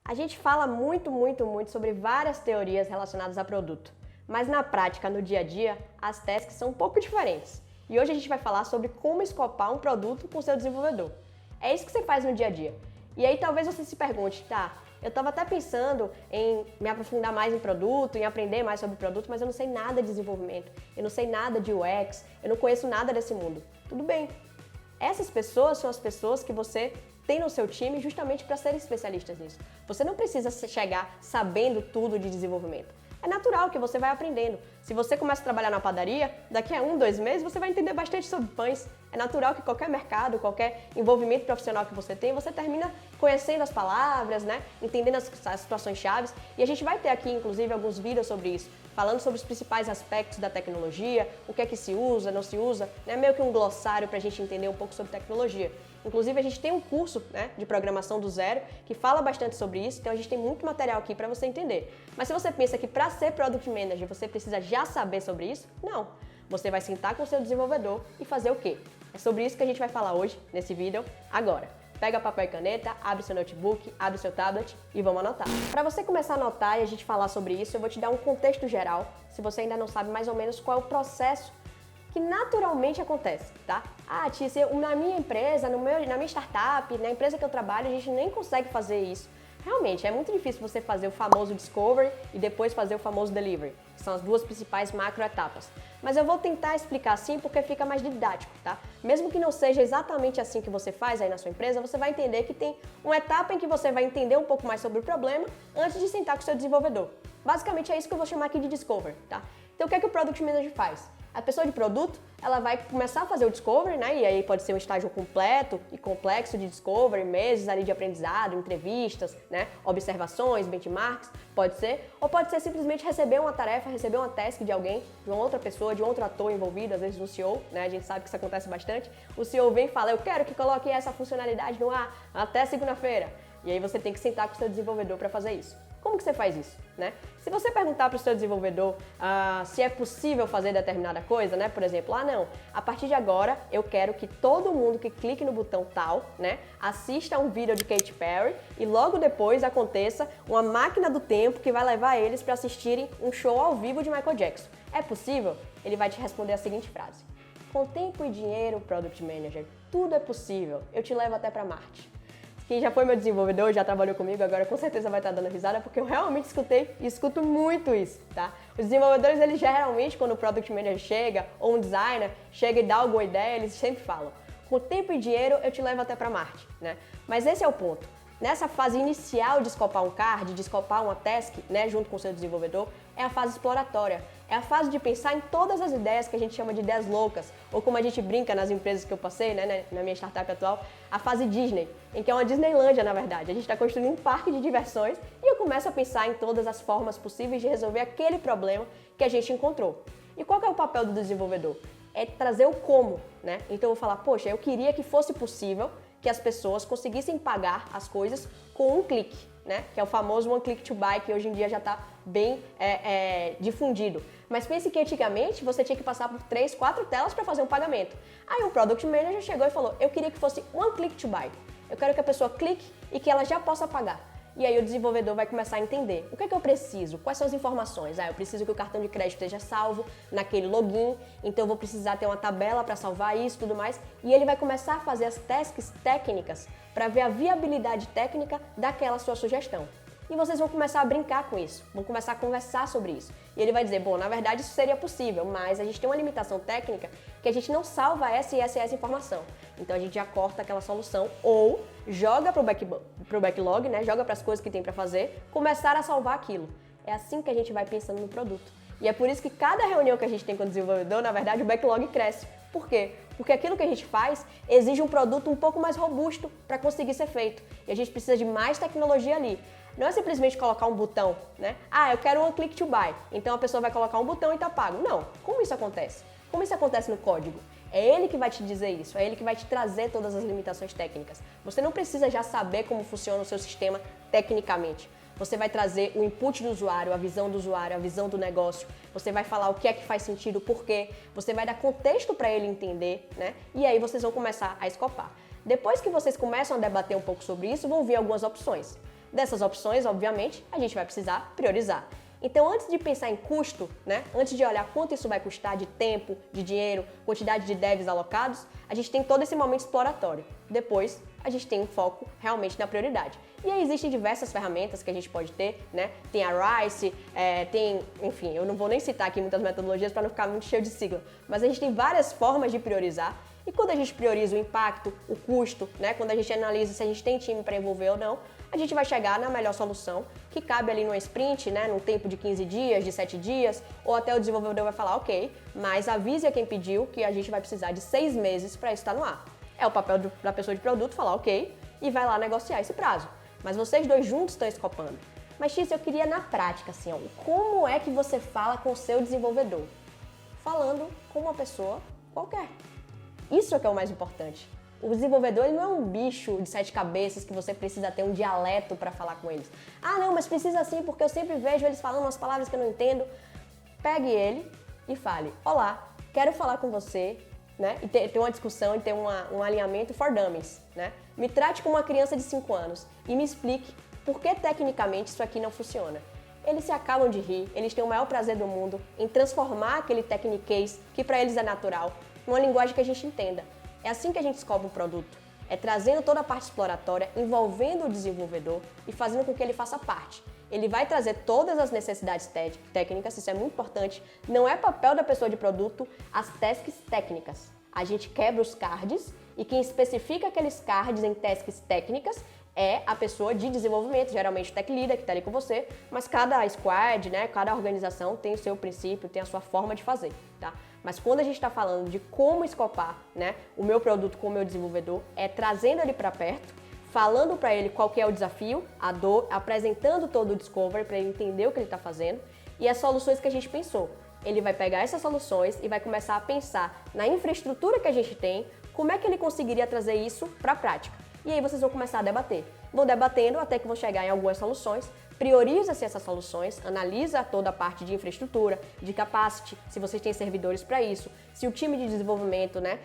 A gente fala muito sobre várias teorias relacionadas a produto, mas na prática, no dia a dia, as tasks são um pouco diferentes. E hoje a gente vai falar sobre como escopar um produto com o seu desenvolvedor. É isso que você faz no dia a dia. E aí talvez você se pergunte, tá, eu estava até pensando em me aprofundar mais em produto, em aprender mais sobre produto, mas eu não sei nada de desenvolvimento, eu não sei nada de UX, eu não conheço nada desse mundo. Tudo bem. Essas pessoas são as pessoas que você tem no seu time justamente para serem especialistas nisso. Você não precisa chegar sabendo tudo de desenvolvimento. É natural que você vai aprendendo. Se você começa a trabalhar na padaria, daqui a 1, 2 meses você vai entender bastante sobre pães. É natural que qualquer mercado, qualquer envolvimento profissional que você tem, você termina conhecendo as palavras, né? Entendendo as situações chaves. E a gente vai ter aqui, inclusive, alguns vídeos sobre isso, falando sobre os principais aspectos da tecnologia, o que é que se usa, não se usa, né? Meio que um glossário para a gente entender um pouco sobre tecnologia. Inclusive, a gente tem um curso, né, de programação do zero que fala bastante sobre isso, então a gente tem muito material aqui para você entender. Mas se você pensa que para ser Product Manager você precisa já saber sobre isso, não. Você vai sentar com o seu desenvolvedor e fazer o quê? É sobre isso que a gente vai falar hoje, nesse vídeo, agora. Pega papel e caneta, abre seu notebook, abre seu tablet e vamos anotar. Para você começar a anotar e a gente falar sobre isso, eu vou te dar um contexto geral, se você ainda não sabe mais ou menos qual é o processo que naturalmente acontece, tá? Ah, Tia, na minha empresa, na minha startup, na empresa que eu trabalho, a gente nem consegue fazer isso. Realmente, é muito difícil você fazer o famoso discovery e depois fazer o famoso delivery, que são as duas principais macro etapas. Mas eu vou tentar explicar assim porque fica mais didático, tá? Mesmo que não seja exatamente assim que você faz aí na sua empresa, você vai entender que tem uma etapa em que você vai entender um pouco mais sobre o problema antes de sentar com o seu desenvolvedor. Basicamente é isso que eu vou chamar aqui de discovery, tá? Então o que é que o Product Manager faz? A pessoa de produto, ela vai começar a fazer o discovery, né? E aí pode ser um estágio completo e complexo de discovery, meses ali de aprendizado, entrevistas, né? Observações, benchmarks, pode ser. Ou pode ser simplesmente receber uma tarefa, receber uma task de alguém, de uma outra pessoa, de um outro ator envolvido, às vezes um CEO, né? A gente sabe que isso acontece bastante. O CEO vem e fala, eu quero que coloque essa funcionalidade no ar até segunda-feira. E aí você tem que sentar com o seu desenvolvedor para fazer isso. Como que você faz isso, né? Se você perguntar para o seu desenvolvedor se é possível fazer determinada coisa, né? Por exemplo, não, a partir de agora eu quero que todo mundo que clique no botão tal, né, assista a um vídeo de Katy Perry e logo depois aconteça uma máquina do tempo que vai levar eles para assistirem um show ao vivo de Michael Jackson. É possível? Ele vai te responder a seguinte frase: com tempo e dinheiro, Product Manager, tudo é possível. Eu te levo até para Marte. Quem já foi meu desenvolvedor, já trabalhou comigo, agora com certeza vai estar dando risada, porque eu realmente escutei e escuto muito isso, tá? Os desenvolvedores, eles geralmente, quando o Product Manager chega, ou um designer, chega e dá alguma ideia, eles sempre falam, com tempo e dinheiro eu te levo até para Marte, né? Mas esse é o ponto. Nessa fase inicial de escopar um card, de escopar uma task, né, junto com o seu desenvolvedor, é a fase exploratória. É a fase de pensar em todas as ideias que a gente chama de ideias loucas, ou como a gente brinca nas empresas que eu passei, né, na minha startup atual, a fase Disney, em que é uma Disneylândia, na verdade. A gente está construindo um parque de diversões e eu começo a pensar em todas as formas possíveis de resolver aquele problema que a gente encontrou. E qual que é o papel do desenvolvedor? É trazer o como, né? Então eu vou falar, poxa, eu queria que fosse possível que as pessoas conseguissem pagar as coisas com um clique, né? Que é o famoso one click to buy, que hoje em dia já está bem difundido. Mas pense que antigamente você tinha que passar por 3, 4 telas para fazer um pagamento. Aí o Product Manager chegou e falou, eu queria que fosse one click to buy. Eu quero que a pessoa clique e que ela já possa pagar. E aí o desenvolvedor vai começar a entender o que é que eu preciso, quais são as informações. Eu preciso que o cartão de crédito esteja salvo naquele login, então eu vou precisar ter uma tabela para salvar isso e tudo mais. E ele vai começar a fazer as tasks técnicas para ver a viabilidade técnica daquela sua sugestão. E vocês vão começar a brincar com isso, vão começar a conversar sobre isso. E ele vai dizer, bom, na verdade isso seria possível, mas a gente tem uma limitação técnica que a gente não salva essa e essa informação. Então a gente já corta aquela solução ou joga pro backlog, né? Joga para as coisas que tem para fazer, começar a salvar aquilo. É assim que a gente vai pensando no produto. E é por isso que cada reunião que a gente tem com o desenvolvedor, na verdade, o backlog cresce. Por quê? Porque aquilo que a gente faz exige um produto um pouco mais robusto para conseguir ser feito. E a gente precisa de mais tecnologia ali. Não é simplesmente colocar um botão, né? Eu quero um click to buy. Então a pessoa vai colocar um botão e tá pago. Não. Como isso acontece? Como isso acontece no código? É ele que vai te dizer isso, é ele que vai te trazer todas as limitações técnicas. Você não precisa já saber como funciona o seu sistema tecnicamente. Você vai trazer o input do usuário, a visão do usuário, a visão do negócio. Você vai falar o que é que faz sentido, por quê. Você vai dar contexto para ele entender, né? E aí vocês vão começar a escopar. Depois que vocês começam a debater um pouco sobre isso, vão vir algumas opções. Dessas opções, obviamente, a gente vai precisar priorizar. Então, antes de pensar em custo, né, antes de olhar quanto isso vai custar de tempo, de dinheiro, quantidade de devs alocados, a gente tem todo esse momento exploratório. Depois, a gente tem um foco realmente na prioridade. E aí existem diversas ferramentas que a gente pode ter, né? Tem a RICE, enfim, eu não vou nem citar aqui muitas metodologias para não ficar muito cheio de sigla, mas a gente tem várias formas de priorizar. E quando a gente prioriza o impacto, o custo, né? Quando a gente analisa se a gente tem time para envolver ou não, a gente vai chegar na melhor solução, que cabe ali numa sprint, né? Num tempo de 15 dias, de 7 dias, ou até o desenvolvedor vai falar, ok, mas avise a quem pediu que a gente vai precisar de 6 meses para estar no ar. É o papel da pessoa de produto falar, ok, e vai lá negociar esse prazo. Mas vocês dois juntos estão escopando. Mas, X, eu queria na prática, assim, ó, como é que você fala com o seu desenvolvedor? Falando com uma pessoa qualquer. Isso é que é o mais importante. O desenvolvedor ele não é um bicho de 7 cabeças que você precisa ter um dialeto para falar com eles. Ah, não, mas precisa sim, porque eu sempre vejo eles falando umas palavras que eu não entendo. Pegue ele e fale, olá, quero falar com você, né? E ter uma discussão e ter um alinhamento for dummies, né? Me trate como uma criança de 5 anos e me explique por que tecnicamente isso aqui não funciona. Eles se acabam de rir, eles têm o maior prazer do mundo em transformar aquele techniquez, que para eles é natural, numa linguagem que a gente entenda. É assim que a gente descobre um produto. É trazendo toda a parte exploratória, envolvendo o desenvolvedor e fazendo com que ele faça parte. Ele vai trazer todas as necessidades técnicas, isso é muito importante. Não é papel da pessoa de produto as tasks técnicas. A gente quebra os cards e quem especifica aqueles cards em tasks técnicas é a pessoa de desenvolvimento, geralmente o tech leader que está ali com você, mas cada squad, né, cada organização tem o seu princípio, tem a sua forma de fazer, tá? Mas quando a gente está falando de como escopar, né, o meu produto com o meu desenvolvedor, é trazendo ele para perto, falando para ele qual que é o desafio, a dor, apresentando todo o discovery para ele entender o que ele está fazendo e as soluções que a gente pensou. Ele vai pegar essas soluções e vai começar a pensar na infraestrutura que a gente tem, como é que ele conseguiria trazer isso para a prática. E aí vocês vão começar a debater. Vão debatendo até que vão chegar em algumas soluções, prioriza-se essas soluções, analisa toda a parte de infraestrutura, de capacity, se vocês têm servidores para isso, se o time de desenvolvimento, né,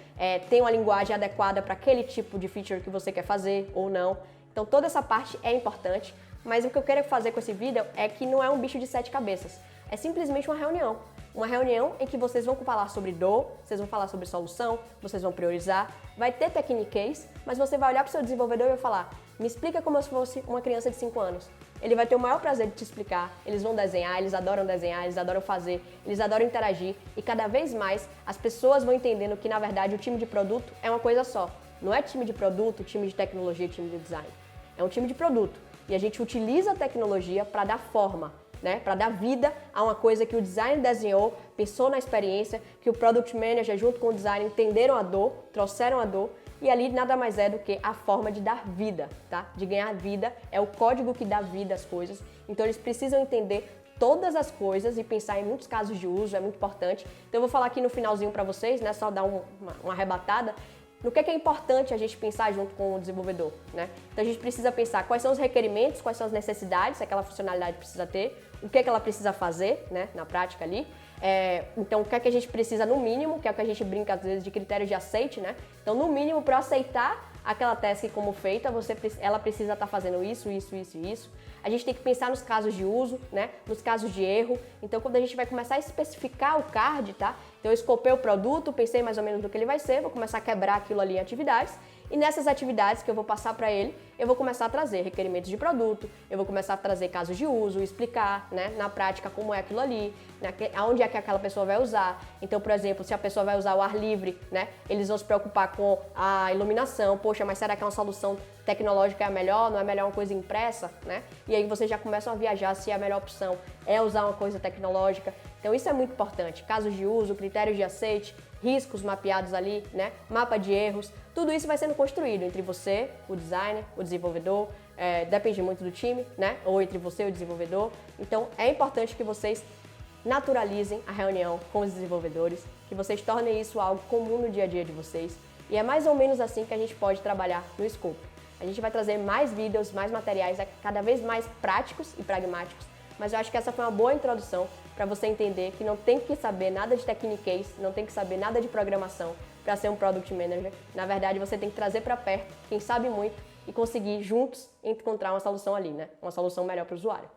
tem uma linguagem adequada para aquele tipo de feature que você quer fazer ou não. Então toda essa parte é importante, mas o que eu quero fazer com esse vídeo é que não é um bicho de 7 cabeças, é simplesmente uma reunião. Uma reunião em que vocês vão falar sobre dor, vocês vão falar sobre solução, vocês vão priorizar, vai ter techniquez, mas você vai olhar para o seu desenvolvedor e vai falar, me explica como se fosse uma criança de 5 anos. Ele vai ter o maior prazer de te explicar, eles vão desenhar, eles adoram fazer, eles adoram interagir e cada vez mais as pessoas vão entendendo que na verdade o time de produto é uma coisa só. Não é time de produto, time de tecnologia, time de design. É um time de produto e a gente utiliza a tecnologia para dar forma, né, para dar vida a uma coisa que o designer desenhou, pensou na experiência, que o product manager junto com o designer entenderam a dor, trouxeram a dor e ali nada mais é do que a forma de dar vida, tá? De ganhar vida, é o código que dá vida às coisas. Então eles precisam entender todas as coisas e pensar em muitos casos de uso, é muito importante. Então eu vou falar aqui no finalzinho para vocês, né, só dar uma arrebatada. No que é importante a gente pensar junto com o desenvolvedor, né? Então a gente precisa pensar quais são os requerimentos, quais são as necessidades, aquela funcionalidade precisa ter, o que é que ela precisa fazer, né, na prática ali. Então o que é que a gente precisa no mínimo, que é o que a gente brinca às vezes de critério de aceite, né? Então no mínimo para aceitar aquela task como feita, ela precisa estar fazendo isso. A gente tem que pensar nos casos de uso, né? Nos casos de erro. Então, quando a gente vai começar a especificar o card, tá? Então, eu escopei o produto, pensei mais ou menos do que ele vai ser, vou começar a quebrar aquilo ali em atividades. E nessas atividades que eu vou passar para ele, eu vou começar a trazer requerimentos de produto, eu vou começar a trazer casos de uso, explicar, né, na prática como é aquilo ali, né, aonde é que aquela pessoa vai usar. Então, por exemplo, se a pessoa vai usar o ar livre, né, eles vão se preocupar com a iluminação. Poxa, mas será que é uma solução tecnológica é a melhor? Não é melhor uma coisa impressa, né? E aí vocês já começam a viajar se a melhor opção é usar uma coisa tecnológica. Então, isso é muito importante. Casos de uso, critérios de aceite, riscos mapeados ali, né? Mapa de erros, tudo isso vai sendo construído entre você, o designer, o desenvolvedor, depende muito do time, né? Ou entre você e o desenvolvedor. Então, é importante que vocês naturalizem a reunião com os desenvolvedores, que vocês tornem isso algo comum no dia a dia de vocês. E é mais ou menos assim que a gente pode trabalhar no Scope. A gente vai trazer mais vídeos, mais materiais, cada vez mais práticos e pragmáticos, mas eu acho que essa foi uma boa introdução para você entender que não tem que saber nada de techniquez, não tem que saber nada de programação para ser um Product Manager. Na verdade, você tem que trazer para perto quem sabe muito e conseguir juntos encontrar uma solução ali, né? Uma solução melhor para o usuário.